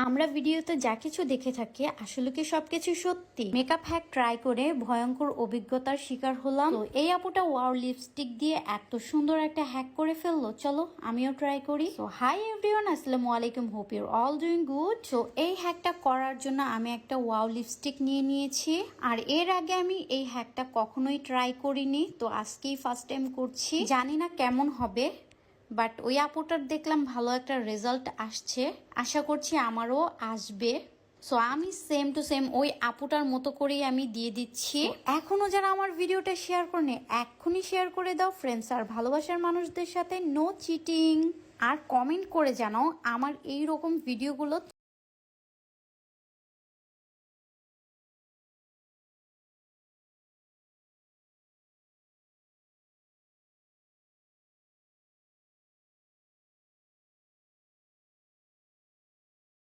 আমরা ভিডিওতে যা কিছু দেখে থাকি আসলে কি সবকিছু সত্যি? মেকআপ হ্যাক ট্রাই করে ভয়ঙ্কর অভিজ্ঞতার শিকার হলাম। তো এই আপুটা ওয়াও লিপস্টিক দিয়ে এত সুন্দর একটা হ্যাক করে ফেললো, চলো আমিও ট্রাই করি। তো হাই এভরিওয়ান, আসসালামু আলাইকুম, hope your all doing good. তো এই হ্যাকটা করার জন্য আমি একটা ওয়াও লিপস্টিক নিয়ে নিয়েছি। আর এর আগে আমি এই হ্যাকটা কখনোই ট্রাই করিনি, তো আজকেই ফার্স্ট টাইম করছি। জানি না কেমন হবে, বাট ওই আপুটার দেখলাম ভালো একটা রেজাল্ট আসছে, আশা করছি আমারও আসবে। সো আমি সেম টু সেম ওই আপুটার মতো করেই আমি দিয়ে দিচ্ছি। এখনো যারা আমার ভিডিওটা শেয়ার করেনি, এক্ষুনি শেয়ার করে দাও ফ্রেন্ডস আর ভালোবাসার মানুষদের সাথে। No cheating. আর কমেন্ট করে জানাও আমার এই রকম ভিডিওগুলো